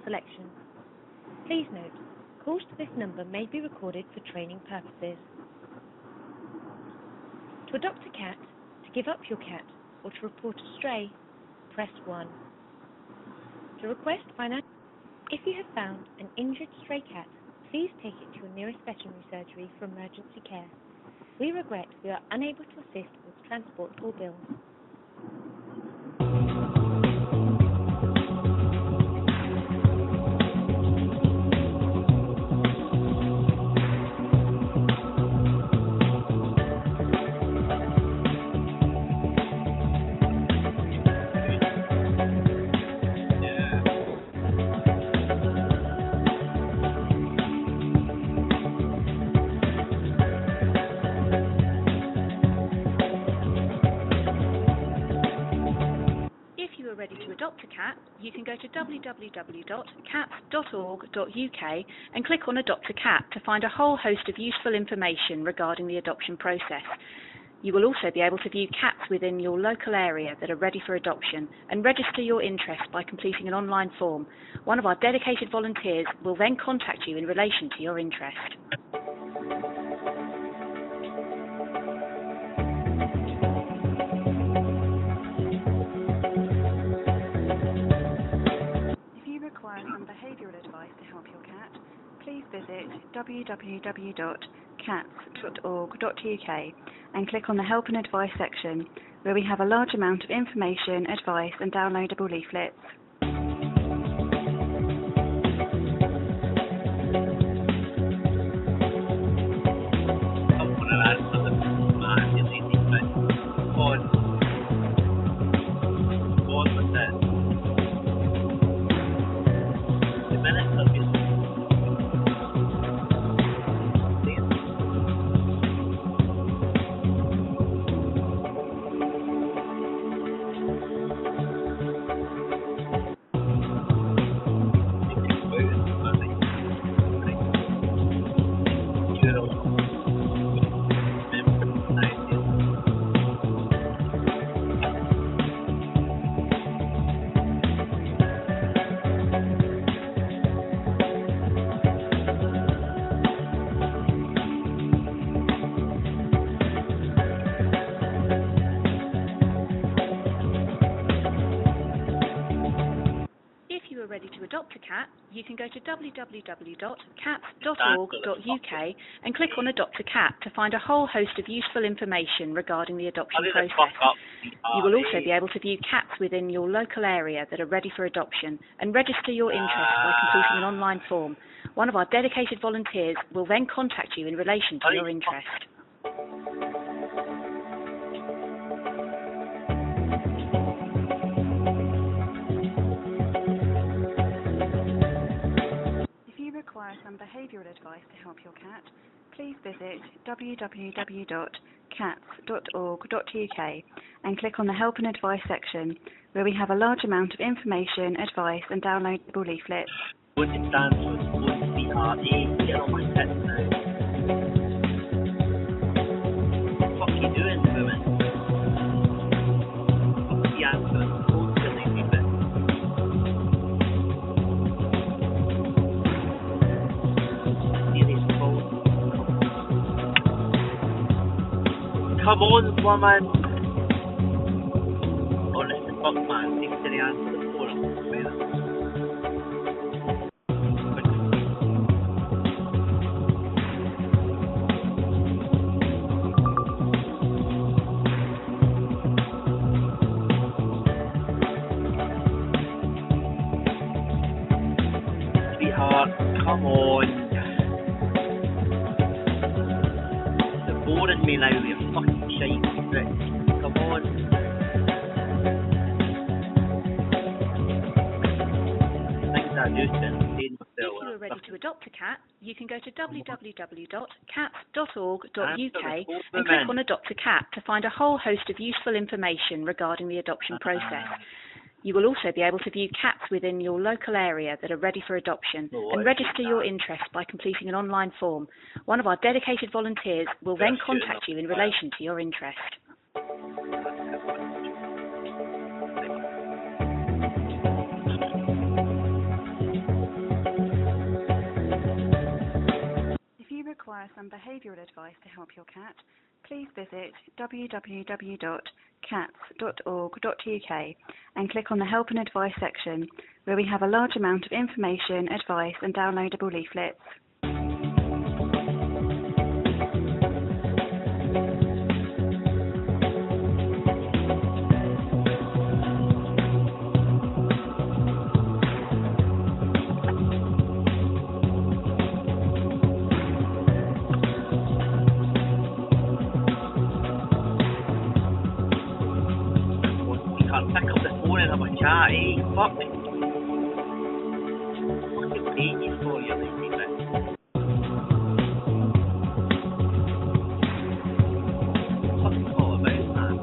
selection. Please note, calls to this number may be recorded for training purposes. To adopt a cat, to give up your cat, or to report a stray, press 1. To request financial... If you have found an injured stray cat, please take it to your nearest veterinary surgery for emergency care. We regret we are unable to assist with transport or bills. Ready to adopt a cat, you can go to www.cats.org.uk and click on Adopt a Cat to find a whole host of useful information regarding the adoption process. You will also be able to view cats within your local area that are ready for adoption and register your interest by completing an online form. One of our dedicated volunteers will then contact you in relation to your interest. Some behavioural advice to help your cat, please visit www.cats.org.uk and click on the Help and Advice section, where we have a large amount of information, advice and downloadable leaflets. Ready to adopt a cat, you can go to www.cats.org.uk and click on Adopt a Cat to find a whole host of useful information regarding the adoption process. You will also be able to view cats within your local area that are ready for adoption and register your interest by completing an online form. One of our dedicated volunteers will then contact you in relation to your interest. Require some behavioural advice to help your cat, please visit www.cats.org.uk and click on the Help and Advice section, where we have a large amount of information, advice and downloadable leaflets. What it stands for is get on my pets now. What are you doing, woman? What's the answer? Come on, woman! Honest to fuck, man. Take to the answer the phone. Sweetheart, come on. They're boring me now with your fucking shite tricks. Come on. Things I do to entertain myself. If you are ready to adopt a cat, you can go to www.cats.org.uk and click on Adopt a Cat to find a whole host of useful information regarding the adoption process. You will also be able to view cats within your local area that are ready for adoption and register your interest by completing an online form. One of our dedicated volunteers will then contact you in relation to your interest. require some behavioural advice to help your cat, please visit www.cats.org.uk and click on the Help and Advice section, where we have a large amount of information, advice and downloadable leaflets. Chat, eh? Fuck. Fucking pages for you, leaving it. What's it all about, man?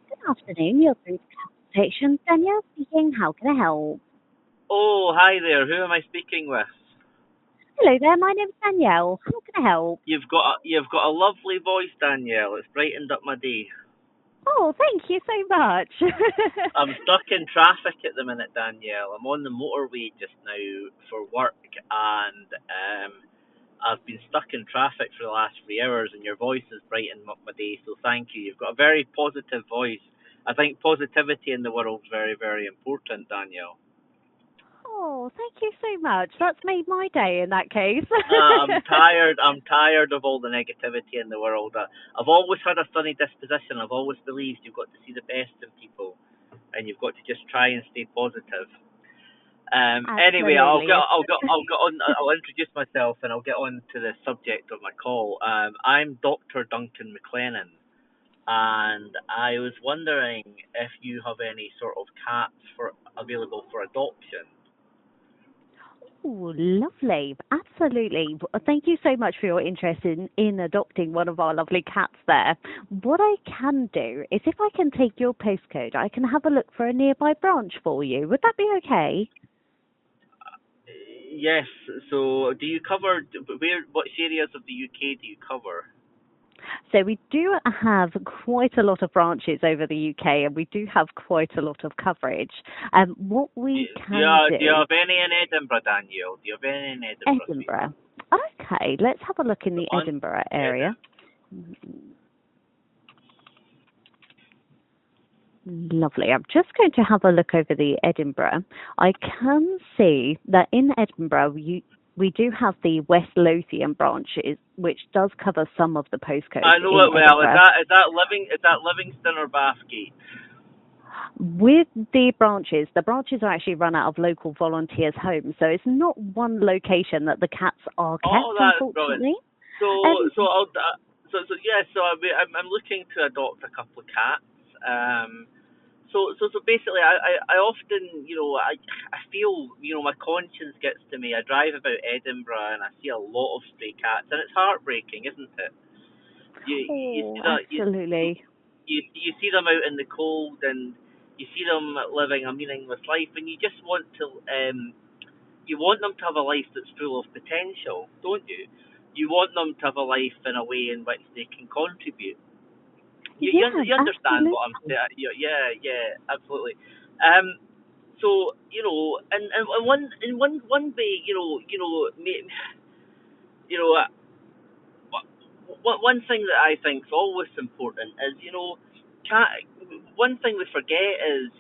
Good afternoon, you're through to Station. Danielle speaking, how can I help? Oh, hi there. Who am I speaking with? Hello there, my name's Danielle. How can I help? You've got a lovely voice, Danielle. It's brightened up my day. Oh, thank you so much. I'm stuck in traffic at the minute, Danielle. I'm on the motorway just now for work, and I've been stuck in traffic for the last 3 hours, and your voice has brightened up my day, so thank you. You've got a very positive voice. I think positivity in the world is very, very important, Danielle. Oh, thank you so much. That's made my day in that case. I'm tired of all the negativity in the world. I've always had a sunny disposition. I've always believed you've got to see the best in people, and you've got to just try and stay positive. Anyway, I'll introduce myself and I'll get on to the subject of my call. I'm Dr. Duncan McLennan, and I was wondering if you have any sort of cats available for adoption. Oh, lovely. Absolutely. Thank you so much for your interest in adopting one of our lovely cats there. What I can do is, if I can take your postcode, I can have a look for a nearby branch for you. Would that be okay? Yes. So do you cover, which areas of the UK do you cover? So we do have quite a lot of branches over the UK, and we do have quite a lot of coverage. What we can do... Do you have any in Edinburgh, Danielle? Do you have any in Edinburgh? Edinburgh. Okay, let's have a look in the Edinburgh area. Lovely. I'm just going to have a look over the Edinburgh. I can see that in Edinburgh we do have the West Lothian branches, which does cover some of the postcodes. I know it well. Is that Livingston or Bathgate? With the branches are actually run out of local volunteers' homes, so it's not one location that the cats are kept. Oh, that's unfortunately. Brilliant. I'm looking to adopt a couple of cats. So basically, I often, I feel, my conscience gets to me. I drive about Edinburgh and I see a lot of stray cats, and it's heartbreaking, isn't it? Absolutely. You see them out in the cold, and you see them living a meaningless life, and you just want to, you want them to have a life that's full of potential, don't you? You want them to have a life in a way in which they can contribute. You understand what I'm saying? Yeah, absolutely. So and one way, one thing that I think is always important is, one thing we forget is,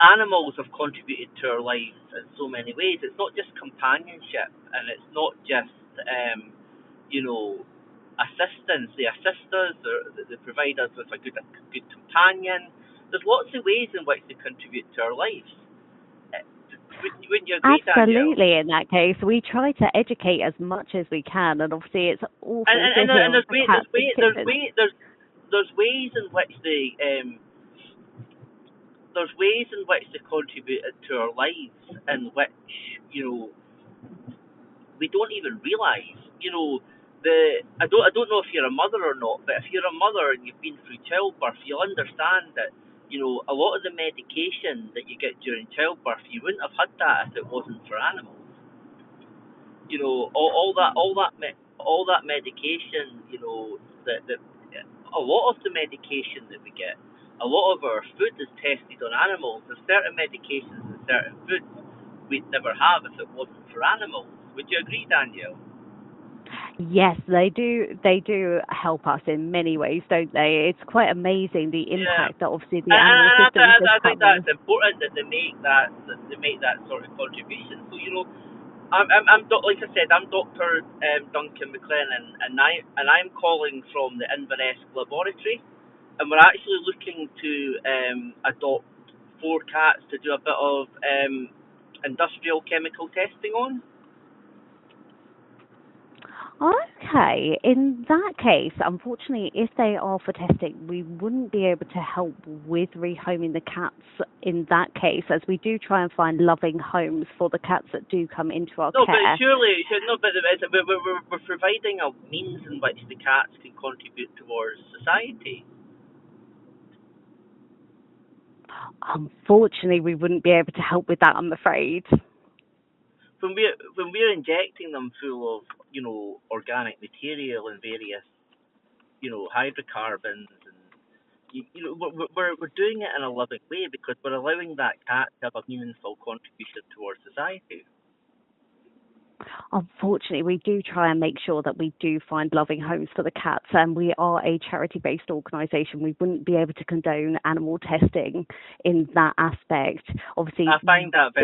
animals have contributed to our lives in so many ways. It's not just companionship, and it's not just, assistance. They assist us, they provide us with a good companion. There's lots of ways in which they contribute to our lives. Wouldn't you agree, Absolutely, Danielle? in that case, we try to educate as much as we can, and obviously it's awful to hear there's ways in which they contribute to our lives, in which we don't even realise. I don't know if you're a mother or not, but if you're a mother and you've been through childbirth, you'll understand that a lot of the medication that you get during childbirth, you wouldn't have had that if it wasn't for animals. All that medication, that a lot of the medication that we get, a lot of our food is tested on animals. There's certain medications and certain foods we'd never have if it wasn't for animals. Would you agree, Danielle? Yes, they do. They do help us in many ways, don't they? It's quite amazing the Yeah. impact that obviously the animal And system just I think having. that's important that they make that sort of contribution. So I'm like I said, I'm Dr. Duncan McLennan, and I'm calling from the Inverness Laboratory, and we're actually looking to adopt 4 cats to do a bit of industrial chemical testing on. Okay, in that case, unfortunately, if they are for testing, we wouldn't be able to help with rehoming the cats in that case, as we do try and find loving homes for the cats that do come into our No, but care. surely, no, but we're providing a means in which the cats can contribute towards society. Unfortunately, we wouldn't be able to help with that, I'm afraid. When we're injecting them full of organic material and various hydrocarbons, and we're doing it in a loving way because we're allowing that cat to have a meaningful contribution towards society. Unfortunately, we do try and make sure that we do find loving homes for the cats, and we are a charity-based organisation. We wouldn't be able to condone animal testing in that aspect. Obviously, I find that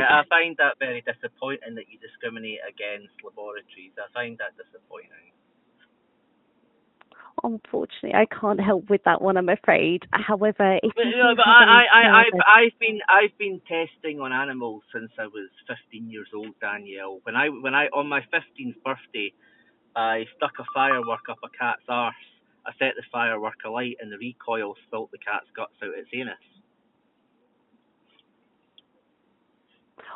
very disappointing that you discriminate against laboratories. I find that disappointing. unfortunately, I can't help with that one, I'm afraid. However, if But, you you know, do but have any further, I've been testing on animals since I was 15 years old, Danielle. When I on my 15th birthday, I stuck a firework up a cat's arse. I set the firework alight, and the recoil spilt the cat's guts out its anus.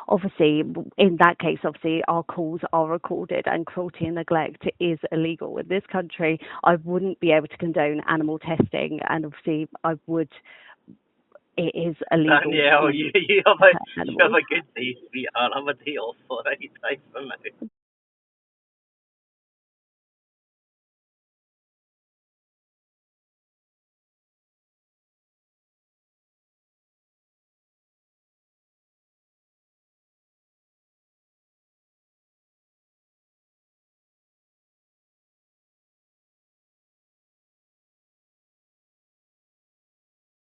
obviously, in that case, obviously, our calls are recorded, and cruelty and neglect is illegal in this country. I wouldn't be able to condone animal testing, and obviously, it is illegal Danielle, to you have a hurt animals. good day, sweetheart. I'm a day off for any time for me.